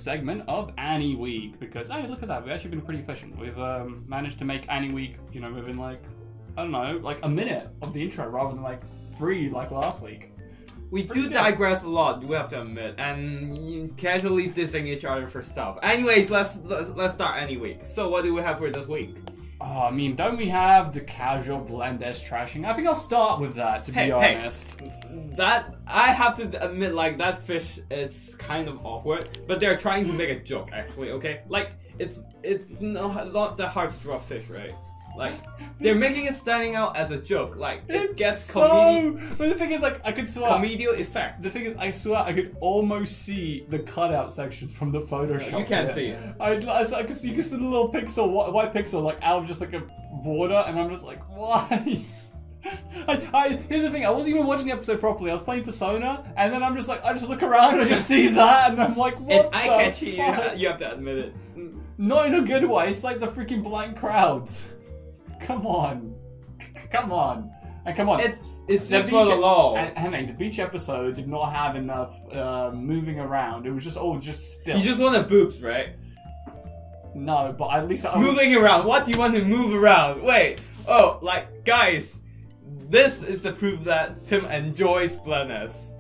segment of AniWeek because hey, look at that, we've actually been pretty efficient. We've managed to make AniWeek, you know, within like I don't know, like a minute of the intro rather than like 3 like last week. We do digress a lot, we have to admit, and casually dissing each other for stuff. Anyways, let's start AniWeek. So what do we have for this week? Oh, I mean, don't we have the casual blend-esque trashing? I think I'll start with that, to be honest. That, I have to admit, like, that fish is kind of awkward, but they're trying to make a joke, actually, okay? Like, it's not that hard to draw fish, right? Like, they're making it standing out as a joke. Like, it gets But the thing is, like, I could swear... comedial effect. The thing is, I swear I could almost see the cutout sections from the Photoshop. You can't see it. I could see, you can see the little pixel, white pixel, like, out of just, like, a border, and I'm just like, why? Here's the thing, I wasn't even watching the episode properly. I was playing Persona, and then I'm just like, I just look around and I just see that, and I'm like, what it's eye-catchy, you have to admit it. Not in a good way, it's like the freaking blank crowds. Come on. Come on. And come on. It's just for the law. And the beach episode did not have enough moving around. It was just all still. You just wanted boobs, right? No, but at least moving around. What do you want to move around? Wait. Oh, like, guys, this is the proof that Tim enjoys blendness.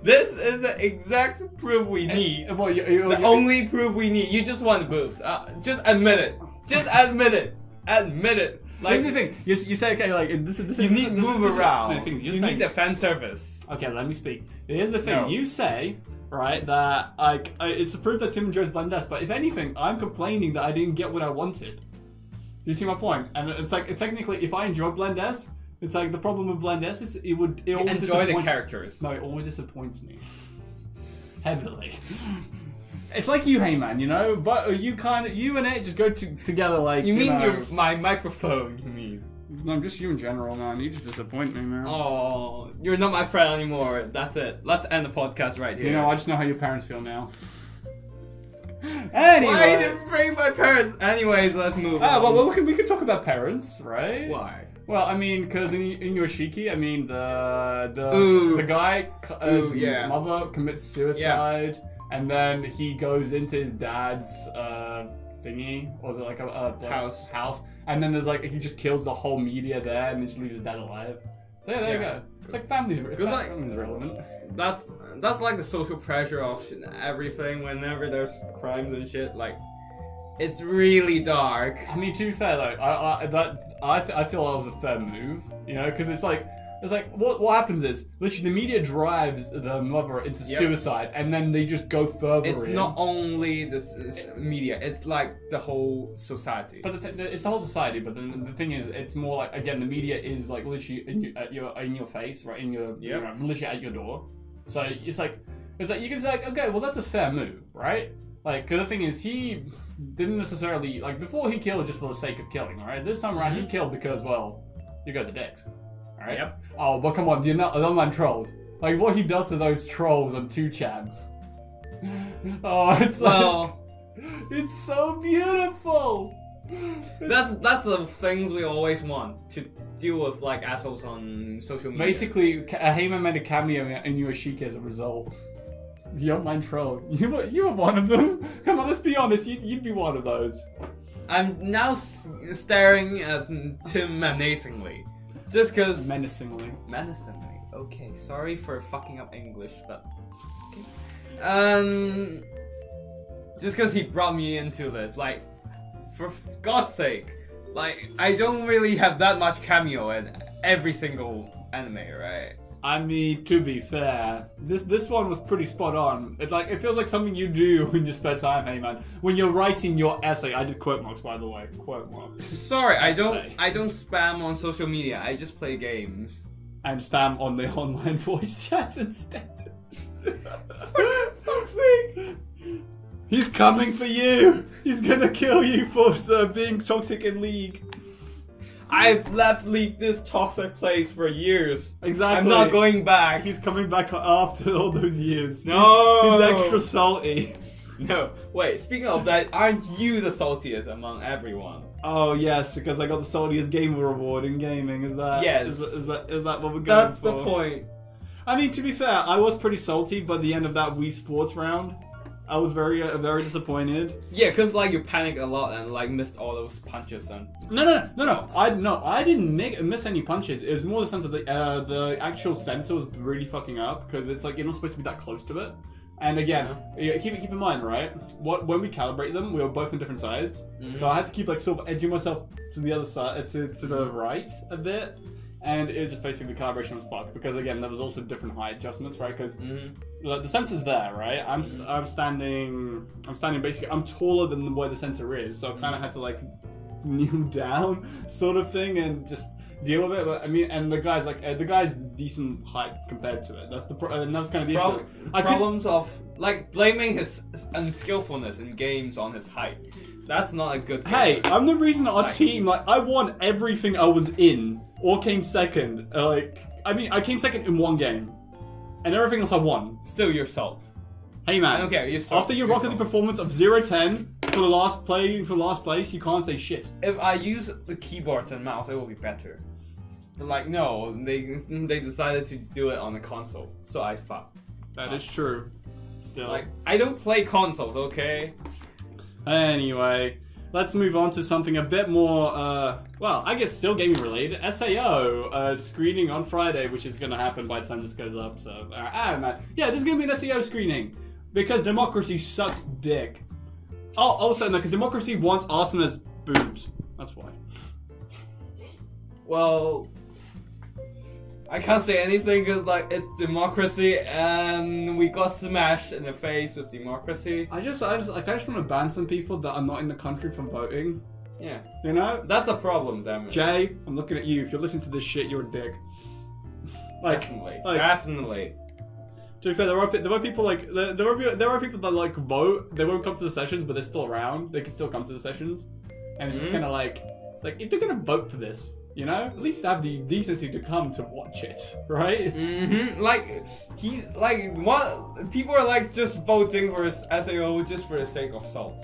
This is the exact proof we need. The only proof we need. You just want boobs. Just admit it. Just admit it. Admit it. Like, here's the thing. You say, okay, like, this you need to move around. You need the fan service. Okay, let me speak. Here's the thing. No. You say, right, that like it's a proof that Tim enjoys blendness, but if anything, I'm complaining that I didn't get what I wanted. You see my point? And it's like, it's technically, if I enjoy blendness, it's like the problem with blendness is it always enjoy the characters. No, it always disappoints me. Heavily. It's like you, hey man, you know, but you and it just go together like. You mean my microphone? You mean? No, just you in general, man. You just disappoint me, man. Oh, you're not my friend anymore. That's it. Let's end the podcast right here. You know, I just know how your parents feel now. Anyway. Why did you bring my parents? Anyways, let's move on. Well, we can talk about parents, right? Why? Well, I mean, because in Inuyashiki, I mean, the guy's mother commits suicide. Yeah. And then he goes into his dad's thingy, or was it like a house? And then there's like he just kills the whole media there, and then just leaves his dad alive. So yeah, there you go. It's like family's relevant. That's like the social pressure of everything. Whenever there's crimes and shit, like it's really dark. I mean, to be fair though, I feel that was a fair move, you know, because it's like. It's like, what happens is, literally the media drives the mother into suicide, and then they just go further It's not only the media, it's like the whole society. But it's the whole society, but the thing is, it's more like, again, the media is like literally in your face, right, you know, literally at your door. So it's like you can say, like, okay, well that's a fair move, right? Like, cause the thing is, he didn't necessarily, like, before he killed just for the sake of killing, alright? This time around, he killed because, well, you guys are dicks. Alright? Yep. Oh, but come on, the online trolls. Like, what he does to those trolls on 2chan. Oh, it's it's so beautiful! That's the things we always want, to deal with, like, assholes on social media. Basically, Heyman made a cameo in Inuyashiki as a result. The online troll. You were one of them? Come on, let's be honest, you'd be one of those. I'm now staring at Tim menacingly. Just cause... Menacingly. Menacingly. Okay, sorry for fucking up English, but... Okay. Just cause he brought me into this, like... For God's sake. Like, I don't really have that much cameo in every single anime, right? I mean, to be fair, this one was pretty spot on. It feels like something you do in your spare time, hey man. When you're writing your essay, I did quote marks by the way, quote marks. Sorry, I don't spam on social media. I just play games. And spam on the online voice chats instead. For fuck's sake! He's coming for you. He's gonna kill you for being toxic in League. I've left League, this toxic place, for years. Exactly. I'm not going back. He's coming back after all those years. No! He's extra salty. No. Wait, speaking of that, aren't you the saltiest among everyone? Oh, yes, because I got the saltiest gamer award in gaming. Is that... Yes. Is that what we're going That's for? the point. I mean, to be fair, I was pretty salty by the end of that Wii Sports round. I was very disappointed. Yeah, because like you panicked a lot and like missed all those punches and... No. I didn't miss any punches. It was more the sense that the actual sensor was really fucking up because it's like you're not supposed to be that close to it. And again, keep in mind, right? When we calibrate them, we were both on different sides, so I had to keep like sort of edging myself to the other side, to the right a bit, and it just basically calibration was fucked because again there was also different height adjustments, right? Because like, the sensor's there, right? I'm standing basically. I'm taller than where the sensor is, so I kind of had to like kneel down, sort of thing, and just deal with it. But I mean, and the guy's decent height compared to it. That's that's kind of the issue. Problems of like blaming his unskillfulness in games on his height. That's not a good thing. Hey, I'm the reason our team, like, I won everything I was in, or came second. I came second in one game, and everything else I won. Still yourself. Hey man, okay, after your rocket performance of 0-10 for the last place, you can't say shit. If I use the keyboard and mouse, it will be better. But like, no, they decided to do it on the console, so I fucked. That is true. Still, like, I don't play consoles, okay? Anyway, let's move on to something a bit more, well, I guess still gaming related. SAO screening on Friday, which is going to happen by the time this goes up. So, man, yeah, there's going to be an SAO screening because democracy sucks dick. Oh, also, no, because democracy wants Arsena's boobs. That's why. Well, I can't say anything because like it's democracy and we got smashed in the face with democracy. I just want to ban some people that are not in the country from voting. Yeah. You know? That's a problem, damn it. Jay, I'm looking at you. If you're listening to this shit, you're a dick. Definitely. To be fair, there are people like there are people that like vote. They won't come to the sessions, but they're still around. They can still come to the sessions, and it's just kind of like it's like if they're gonna vote for this, you know, at least have the decency to come to watch it, right? Like he's like what people are like just voting for his SAO just for the sake of salt.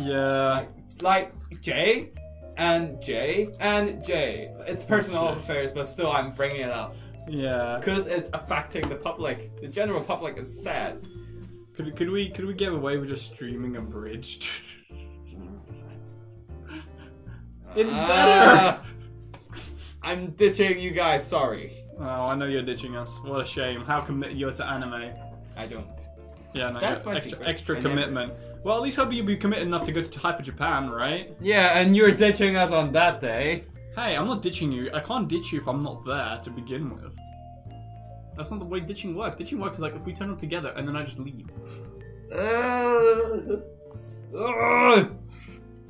Yeah. Like Jay and Jay and Jay. It's personal affairs, but still I'm bringing it up. Yeah. Because it's affecting the public. The general public is sad. Could we get away with just streaming abridged? It's better. I'm ditching you guys. Sorry. Oh, I know you're ditching us. What a shame. How committed you're to anime? I don't. Yeah, no, that's my extra commitment. Well, at least hope you'll be committed enough to go to Hyper Japan, right? Yeah, and you're ditching us on that day. Hey, I'm not ditching you. I can't ditch you if I'm not there to begin with. That's not the way ditching works. Ditching works is like if we turn up together and then I just leave.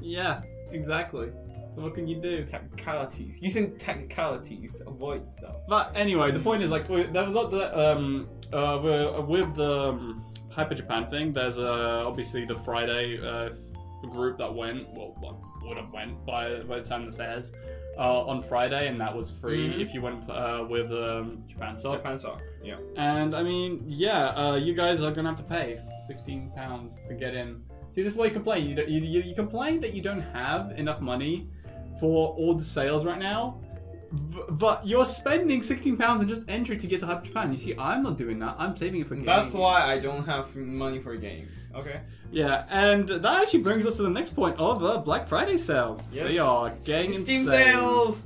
Yeah, exactly. So what can you do? Technicalities. Using technicalities avoid stuff. But anyway, the point is like there was not the with the Hyper Japan thing. There's obviously the Friday group that went. Well, would have went by the time this airs. On Friday, and that was free if you went with Japan Sock. Japan Sock, yeah. And I mean, yeah, you guys are gonna have to pay £16 to get in. See, this is why you complain. You complain that you don't have enough money for all the sales right now, but you're spending £16 on just entry to get to Hyper Japan. You see, I'm not doing that. I'm saving it for games. That's why I don't have money for games. Okay. Yeah, and that actually brings us to the next point of Black Friday sales. Yes. They are getting Steam insane. sales!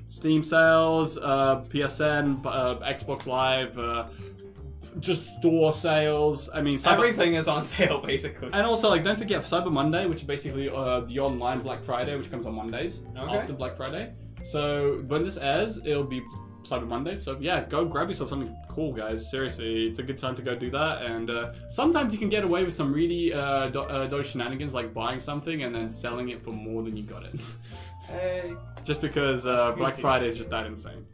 Steam sales, PSN, Xbox Live, just store sales. I mean, everything is on sale basically. And also, like, don't forget Cyber Monday, which is basically the online Black Friday, which comes on Mondays after Black Friday. So when this airs, it'll be Cyber Monday. So yeah, go grab yourself something cool, guys. Seriously, it's a good time to go do that. And sometimes you can get away with some really dodgy shenanigans, like buying something and then selling it for more than you got it. Hey. Just because Black Friday is just that insane.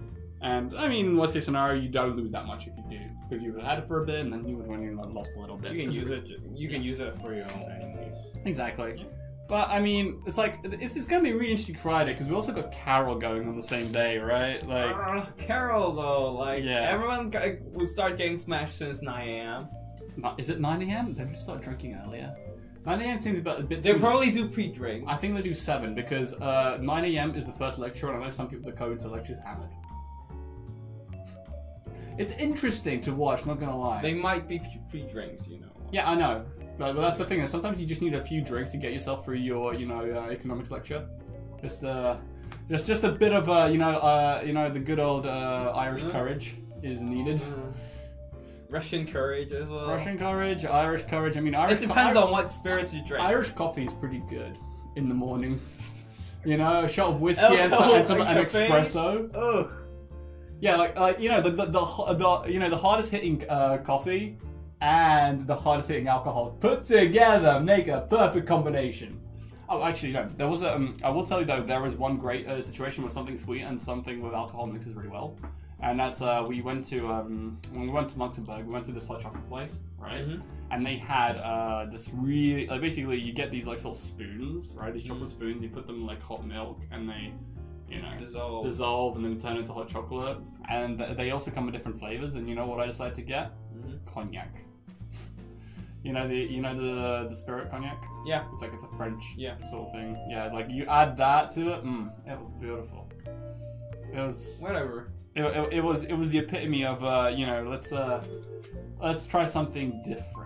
And I mean, worst case scenario, you don't lose that much if you do, because you've had it for a bit and then you would only lost a little bit. You can use it for your own enemies. Exactly. But I mean, it's like it's gonna be a really interesting Friday because we also got Carol going on the same day, right? Like Carol though, like everyone will start getting smashed since 9 a.m. Is it 9 a.m.? They just start drinking earlier. 9 a.m. seems about a bit. They probably do pre-drinks. I think they do 7 because 9 a.m. is the first lecture, and I know some people that go to lectures hammered. It's interesting to watch. Not gonna lie. They might be pre-drinks, you know. Yeah, I know. But that's the thing. Is sometimes you just need a few drinks to get yourself through your, economics lecture. Just a bit of, the good old Irish courage is needed. Russian courage as well. Russian courage, Irish courage. I mean, Irish. It depends on what spirits you drink. Irish coffee is pretty good in the morning. A shot of whiskey and an espresso. Oh. Yeah, the hardest hitting coffee and the hardest hitting alcohol put together make a perfect combination. Oh, actually, no. There was I will tell you though, there was one great situation where something sweet and something with alcohol mixes really well, and that's when we went to Luxembourg. We went to this hot chocolate place, right? Mm-hmm. And they had this really basically you get these like little spoons, right? These chocolate spoons. You put them in like hot milk, and they dissolve and then turn into hot chocolate. And they also come with different flavors. And you know what I decided to get? Mm-hmm. Cognac. The spirit cognac? Yeah. It's a French sort of thing. Yeah, like you add that to it. It was beautiful. It was whatever. It was the epitome of let's try something different.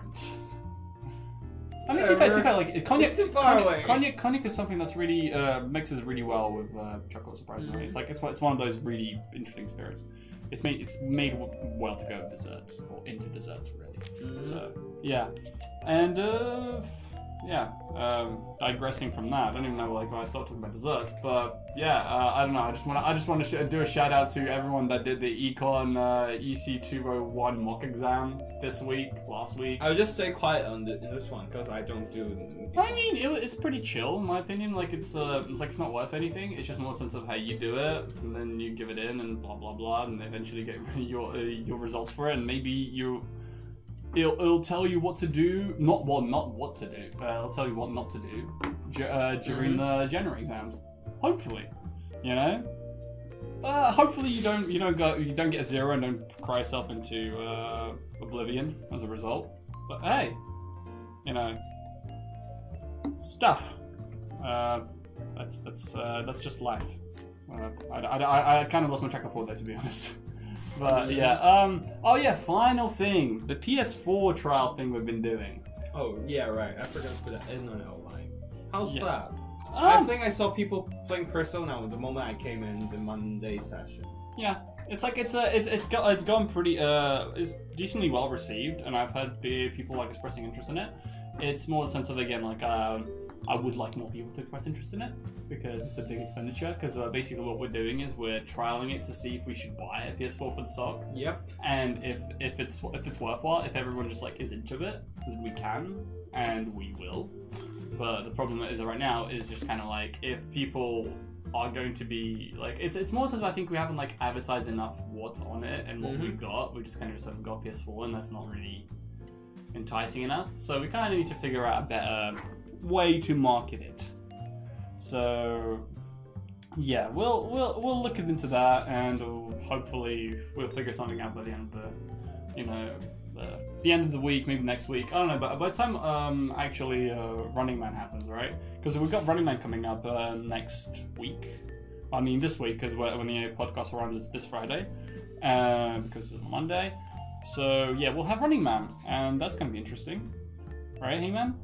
I mean, too fair, like cognac. It's too far away. Cognac is something that's really mixes really well with chocolate. Surprisingly, it's one of those really interesting spirits. It's made well to go with desserts or into desserts, really. Mm-hmm. So yeah, and digressing from that, I don't even know why I started talking about desserts, but yeah, I don't know. I just want to do a shout out to everyone that did the econ EC201 mock exam last week. I'll just stay quiet in this one because I don't do. I mean, it's pretty chill in my opinion. Like it's not worth anything. It's just more a sense of how you do it, and then you give it in, and blah blah blah, and eventually get your results for it, and maybe it'll tell you what to do, not what to do. It'll tell you what not to do during the January exams. Hopefully, hopefully you don't get a 0 and don't cry yourself into oblivion as a result. But hey, stuff. That's just life. I kind of lost my track of thought there, to be honest. But yeah, final thing, the PS4 trial thing we've been doing. Oh yeah, right. I forgot to put that in on outline. How sad. I think I saw people playing Persona the moment I came in the Monday session. Yeah, it's gone pretty it's decently well received, and I've heard people expressing interest in it. It's more a sense of I would like more people to express interest in it because it's a big expenditure. Because basically what we're doing is we're trialing it to see if we should buy a PS4 for the stock. Yep. And if it's worthwhile, if everyone just is into it, we can and we will. But the problem that is right now is just if people are going to be it's more so I think we haven't advertised enough what's on it and what we've got. We just haven't got PS4, and that's not really enticing enough. So we kind of need to figure out a better way to market it. So yeah, we'll look into that, and hopefully we'll figure something out by the end of the end of the week, maybe next week. I don't know, but by the time Running Man happens, right? Because we've got Running Man coming up next week. I mean this week, because when the podcast runs this Friday, because it's Monday. So yeah, we'll have Running Man, and that's gonna be interesting, right, Hey Man?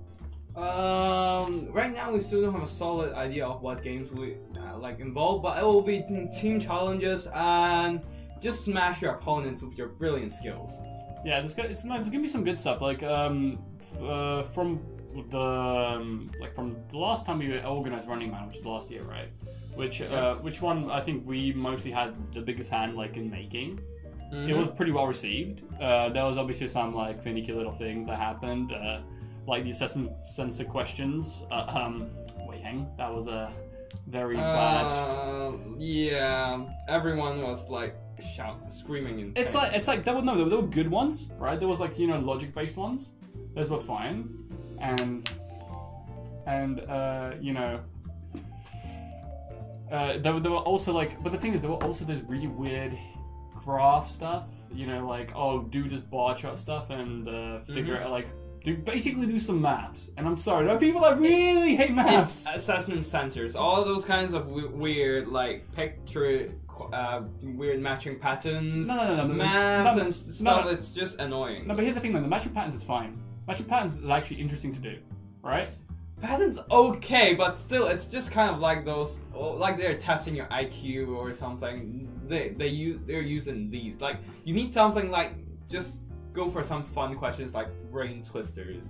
Right now we still don't have a solid idea of what games we involve, but it will be team challenges and just smash your opponents with your brilliant skills. Yeah, there's gonna be some good stuff. From the last time we organized Running Man, which was last year, right? Which one I think we mostly had the biggest hand in making. Mm-hmm. It was pretty well received. There was obviously some finicky little things that happened. The assessment censor questions. That was a very bad. Yeah, everyone was screaming in pain. It's like there were good ones, right? There was logic based ones. Those were fine, and there were also but the thing is there were also those really weird graph stuff. Do this bar chart stuff and figure out do some maths. And I'm sorry, there are people that really hate maths. Assessment centers, all those kinds of weird picture, weird matching patterns. No. Maths and stuff. It's just annoying. No, but here's the thing, though. The matching patterns is fine. Matching patterns is actually interesting to do, right? Patterns okay, but still, it's just kind of like those, like they're testing your IQ or something. They're using these. Like you need something like just go for some fun questions like brain twisters.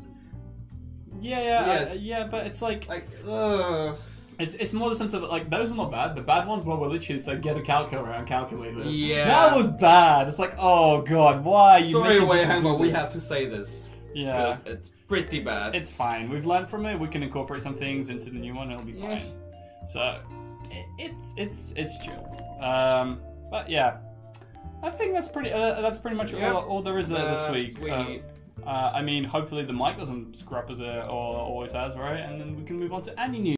Yeah, but it's like ugh. It's more the sense of like those were not bad. The bad ones were literally so get a calculator and calculate it. Yeah, that was bad. It's like, oh god, why are you? Sorry, Wei-Han, but we have to say this. Yeah, it's pretty bad. It's fine. We've learned from it. We can incorporate some things into the new one. It'll be fine. So it's chill. But yeah, I think that's pretty much all there is this week. I mean, hopefully the mic doesn't screw up as it always has, right? And then we can move on to AniNews.